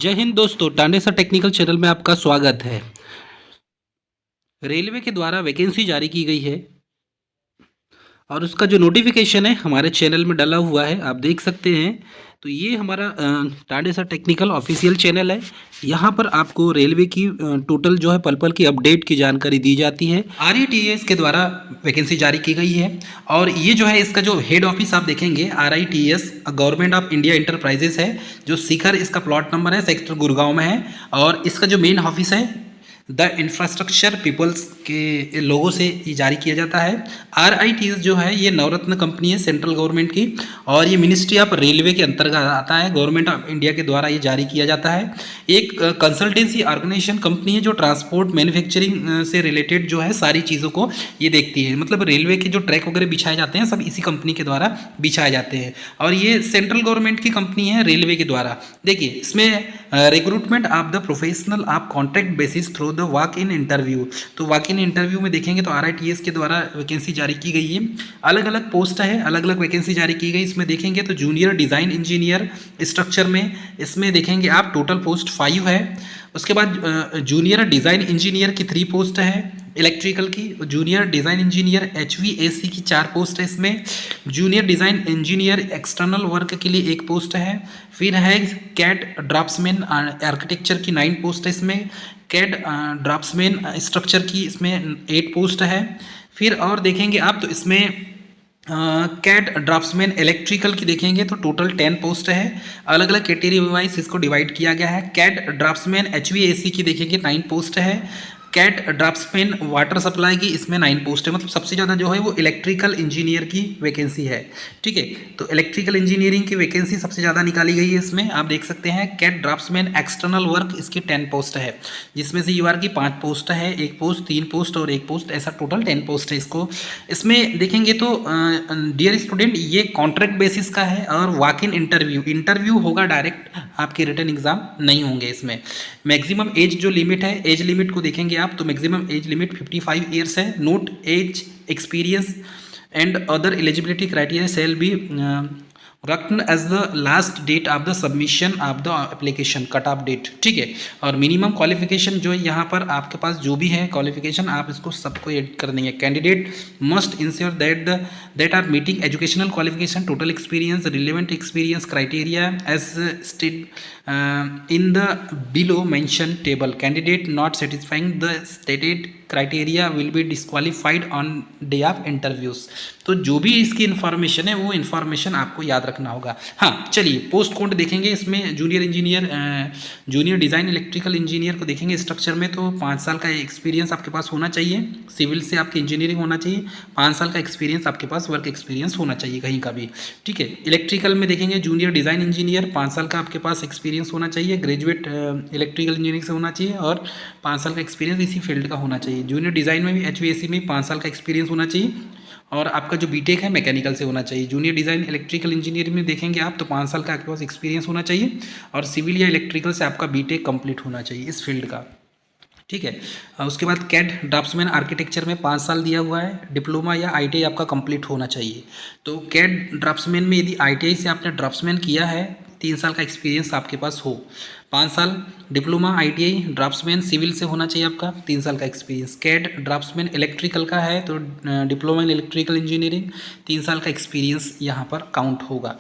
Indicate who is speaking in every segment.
Speaker 1: जय हिंद दोस्तों, टांडेसा technical channel में आपका स्वागत है। रेलवे के द्वारा वैकेंसी जारी की गई है और उसका जो नोटिफिकेशन है हमारे चैनल में डला हुआ है, आप देख सकते हैं। तो ये हमारा टांडेसा टेक्निकल ऑफिशियल चैनल है। यहाँ पर आपको रेलवे की टोटल जो है पल पल की अपडेट की जानकारी दी जाती है। RITES के द्वारा वैकेंसी जारी की गई है और ये जो है इसका जो हेड ऑफिस आप देखेंगे RITES government of India enterprises है, जो शिखर इसका प्लॉट नंबर है, सेक्टर गुड़गांव में है। और इसका जो मेन ऑफिस है द इंफ्रास्ट्रक्चर पीपल्स के लोगों से ये जारी किया जाता है। RITES जो है ये नवरत्न कंपनी है सेंट्रल गवर्नमेंट की और ये मिनिस्ट्री ऑफ रेलवे के अंतर्गत आता है। गवर्नमेंट ऑफ इंडिया के द्वारा ये जारी किया जाता है। एक कंसल्टेंसी ऑर्गेनाइजेशन कंपनी है जो ट्रांसपोर्ट मैन्युफैक्चरिंग से रिलेटेड जो है सारी चीज़ों को ये देखती है। मतलब रेलवे के जो ट्रैक वगैरह बिछाए जाते हैं सब इसी कंपनी के द्वारा बिछाए जाते हैं और ये सेंट्रल गवर्नमेंट की कंपनी है रेलवे के द्वारा। देखिए इसमें recruitment of the professional of contract basis through the walk in interview. तो वॉक इन इंटरव्यू में देखेंगे तो RITES के द्वारा वैकेंसी जारी की गई है। अलग अलग पोस्ट है, अलग अलग वैकेंसी जारी की गई। इसमें देखेंगे तो जूनियर डिज़ाइन इंजीनियर स्ट्रक्चर में इसमें देखेंगे आप टोटल पोस्ट 5 है। उसके बाद जूनियर डिज़ाइन इंजीनियर की 3 पोस्ट है इलेक्ट्रिकल की। जूनियर डिज़ाइन इंजीनियर HVAC की 4 पोस्ट है इसमें। Junior design engineer external work के लिए 1 पोस्ट है। फिर है कैड ड्राफ्ट्समैन आर्किटेक्चर की 9 पोस्ट है इसमें। कैड ड्राफ्ट्समैन स्ट्रक्चर की इसमें 8 पोस्ट है। फिर और देखेंगे आप तो इसमें कैड ड्राफ्ट्समैन इलेक्ट्रिकल की देखेंगे तो टोटल 10 पोस्ट है। अलग अलग कैटेगरी वाइज इसको डिवाइड किया गया है। कैड ड्राफ्ट्समैन HVAC की देखेंगे 9 पोस्ट है। कैट ड्राफ्ट्समैन वाटर सप्लाई की इसमें 9 पोस्ट है। मतलब सबसे ज़्यादा जो है वो इलेक्ट्रिकल इंजीनियर की वैकेंसी है। ठीक है, तो इलेक्ट्रिकल इंजीनियरिंग की वैकेंसी सबसे ज़्यादा निकाली गई है इसमें। आप देख सकते हैं कैट ड्राफ्ट्समैन एक्सटर्नल वर्क इसकी 10 पोस्ट है, जिसमें से UR की 5 पोस्ट है, 1 पोस्ट, 3 पोस्ट और 1 पोस्ट, ऐसा टोटल 10 पोस्ट है इसको। इसमें देखेंगे तो डियर स्टूडेंट ये कॉन्ट्रैक्ट बेसिस का है और वॉक इन इंटरव्यू होगा, डायरेक्ट आपके रिटर्न एग्जाम नहीं होंगे इसमें। मैक्सिमम एज जो लिमिट है, एज लिमिट को देखेंगे आप तो मैक्सिमम एज लिमिट 55 ईयर्स है। Note age experience and other eligibility criteria shall be reckoned as the last date of the submission of the application cut off date. ठीक है, और मिनिमम क्वालिफिकेशन जो है यहाँ पर आपके पास जो भी है क्वालिफिकेशन आप इसको सबको ऐड कर देंगे। Candidate must ensure that are meeting educational qualification, total experience, relevant experience criteria as stated in the below mentioned table. Candidate not satisfying the stated criteria will be disqualified on day of interviews. तो जो भी इसकी information है वो information आपको याद रखना होगा। हाँ चलिए पोस्ट कोड देखेंगे इसमें। Junior engineer junior design electrical engineer को देखेंगे स्ट्रक्चर में तो 5 साल का एक्सपीरियंस आपके पास होना चाहिए। सिविल से आपकी इंजीनियरिंग होना चाहिए। 5 साल का एक्सपीरियंस आपके पास वर्क एक्सपीरियंस होना चाहिए कहीं का भी। ठीक है, इलेक्ट्रिकल में देखेंगे जूनियर डिज़ाइन इंजीनियर 5 साल का आपके पास एक्सपीरियंस होना चाहिए। ग्रेजुएट इलेक्ट्रिकल इंजीनियरिंग से होना चाहिए और 5 साल का एक्सपीरियंस इसी फील्ड का होना चाहिए। जूनियर डिज़ाइन में भी HVAC में 5 साल का एक्सपीरियंस होना चाहिए और आपका जो बीटेक है मैकेनिकल से होना चाहिए। जूनियर डिज़ाइन इलेक्ट्रिकल इंजीनियरिंग में देखेंगे आप तो 5 साल का आपके पास एक्सपीरियंस होना चाहिए और सिविल या इलेक्ट्रिकल से आपका बीटेक कंप्लीट होना चाहिए इस फील्ड का। ठीक है, उसके बाद कैड ड्राफ्ट्समैन आर्किटेक्चर में 5 साल दिया हुआ है। डिप्लोमा या ITI आपका कंप्लीट होना चाहिए। तो कैड ड्राफ्ट्समैन में यदि ITI से आपने ड्राफ्ट्समैन किया है 3 साल का एक्सपीरियंस आपके पास हो। 5 साल डिप्लोमा ITI ड्राफ्ट्समैन सिविल से होना चाहिए आपका 3 साल का एक्सपीरियंस। कैड ड्राफ्ट्समैन इलेक्ट्रिकल का है तो डिप्लोमा इन इलेक्ट्रिकल इंजीनियरिंग 3 साल का एक्सपीरियंस यहाँ पर काउंट होगा।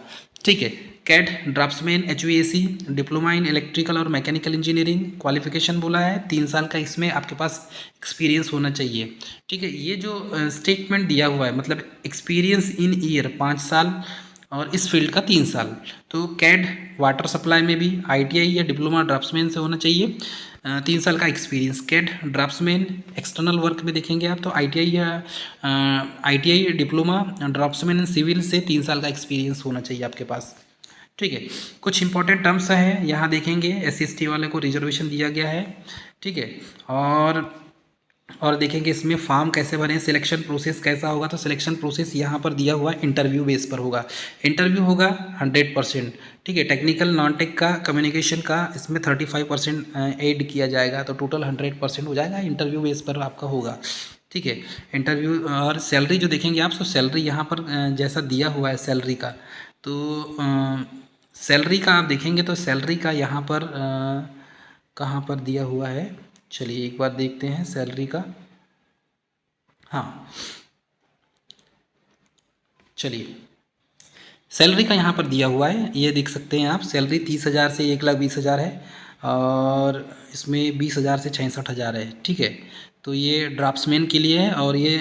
Speaker 1: ठीक है, CAD draftsman HVAC diploma in electrical और मैकेनिकल इंजीनियरिंग क्वालिफिकेशन बोला है 3 साल का, इसमें आपके पास एक्सपीरियंस होना चाहिए। ठीक है, ये जो स्टेटमेंट दिया हुआ है मतलब एक्सपीरियंस इन ईयर 5 साल और इस फील्ड का 3 साल। तो कैड वाटर सप्लाई में भी ITI या डिप्लोमा ड्राफ्ट्समैन से होना चाहिए 3 साल का experience. CAD draftsman external work में देखेंगे आप तो ITI diploma draftsman in civil से 3 साल का एक्सपीरियंस होना चाहिए आपके पास। ठीक है, कुछ इंपॉर्टेंट टर्म्स है यहाँ देखेंगे। SC/ST वाले को रिजर्वेशन दिया गया है। ठीक है, और देखेंगे इसमें फॉर्म कैसे भरें, सिलेक्शन प्रोसेस कैसा होगा। तो सिलेक्शन प्रोसेस यहाँ पर दिया हुआ इंटरव्यू बेस पर होगा। इंटरव्यू होगा 100%। ठीक है, टेक्निकल नॉन टेक का कम्युनिकेशन का इसमें 35% ऐड किया जाएगा तो टोटल 100% हो जाएगा। इंटरव्यू बेस पर आपका होगा। ठीक है, इंटरव्यू और सैलरी जो देखेंगे आप तो सैलरी यहाँ पर जैसा दिया हुआ है सैलरी का तो सैलरी का आप देखेंगे तो सैलरी का यहाँ पर कहाँ पर दिया हुआ है, चलिए एक बार देखते हैं सैलरी का। हाँ चलिए, सैलरी का यहाँ पर दिया हुआ है, ये देख सकते हैं आप। सैलरी 30,000 से 1,20,000 है और इसमें 20,000 से 66,000 है। ठीक है, तो ये ड्राफ्ट्समैन के लिए है और ये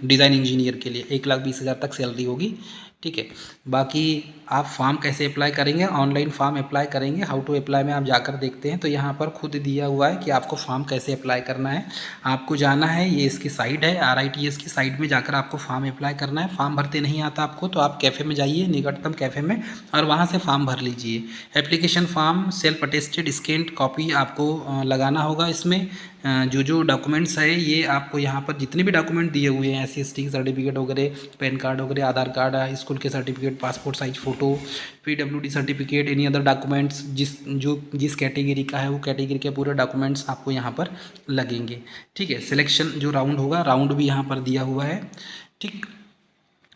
Speaker 1: डिज़ाइन इंजीनियर के लिए 1,20,000 तक सैलरी होगी। ठीक है, बाकी आप फॉर्म कैसे अप्लाई करेंगे, ऑनलाइन फॉर्म अप्लाई करेंगे। हाउ टू अप्लाई में आप जाकर देखते हैं तो यहाँ पर खुद दिया हुआ है कि आपको फॉर्म कैसे अप्लाई करना है। आपको जाना है, ये इसकी साइट है RITS की साइट में जाकर आपको फॉर्म अप्लाई करना है। फॉर्म भरते नहीं आता आपको तो आप कैफ़े में जाइए, निकटतम कैफ़े में, और वहाँ से फॉर्म भर लीजिए। Application form self attested scanned copy आपको लगाना होगा। इसमें जो डॉक्यूमेंट्स है ये आपको यहाँ पर जितने भी डॉक्यूमेंट दिए हुए हैं SC ST सर्टिफिकेट वगैरह, पैन कार्ड वगैरह, आधार कार्ड, स्कूल के certificate, passport size photo, PWD certificate, any other documents, जिस कैटेगरी का है वो कैटेगरी के पूरे डॉक्यूमेंट्स आपको यहाँ पर लगेंगे। ठीक है, सिलेक्शन जो राउंड होगा, राउंड भी यहाँ पर दिया हुआ है। ठीक,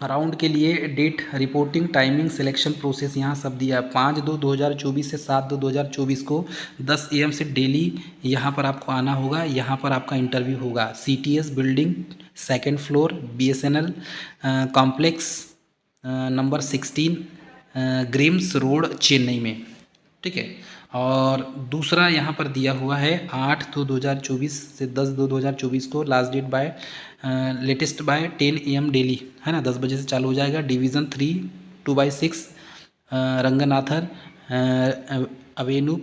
Speaker 1: राउंड के लिए date, reporting, timing, selection process यहाँ सब दिया है। 5/2/2024 से 7/2/2024 को 10 AM से डेली यहाँ पर आपको आना होगा। यहाँ पर आपका इंटरव्यू होगा। CTS building, 2nd floor, BSNL complex, number 16, Grimes road, Chennai में। ठीक है, और दूसरा यहाँ पर दिया हुआ है 8/2/2024 से 10/2/2024 को, last date by latest by 10 AM daily, है ना, 10 बजे से चालू हो जाएगा। डिवीज़न 3 2/6 रंगनाथर अवेन्यू,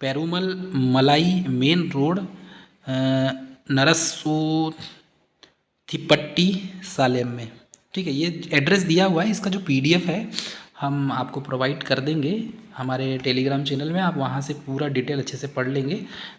Speaker 1: पेरुमल मलाई मेन रोड, नरसोथिपट्टी, सालेम में। ठीक है, ये एड्रेस दिया हुआ है। इसका जो PDF है हम आपको प्रोवाइड कर देंगे हमारे टेलीग्राम चैनल में। आप वहाँ से पूरा डिटेल अच्छे से पढ़ लेंगे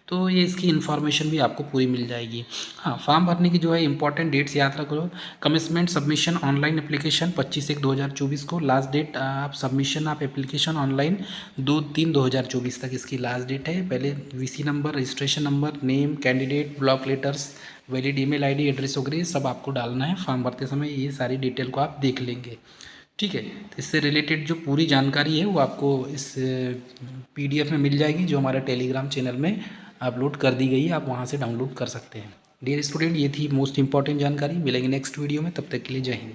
Speaker 1: तो ये इसकी इन्फॉर्मेशन भी आपको पूरी मिल जाएगी। हाँ, फॉर्म भरने की जो है इंपॉर्टेंट डेट्स याद रखो। कमिटमेंट सबमिशन ऑनलाइन एप्लीकेशन 25/1/2024 को लास्ट डेट। आप सबमिशन, आप एप्लीकेशन ऑनलाइन 2/3/2024 तक इसकी लास्ट डेट है। पहले VC number, registration number, name, candidate, block letters, valid email ID, address वगैरह सब आपको डालना है फॉर्म भरते समय। ये सारी डिटेल को आप देख लेंगे। ठीक है, तो इससे रिलेटेड जो पूरी जानकारी है वो आपको इस PDF में मिल जाएगी जो हमारे टेलीग्राम चैनल में अपलोड कर दी गई है। आप वहाँ से डाउनलोड कर सकते हैं। डियर स्टूडेंट, ये थी मोस्ट इंपॉर्टेंट जानकारी। मिलेंगे नेक्स्ट वीडियो में, तब तक के लिए जय हिंद।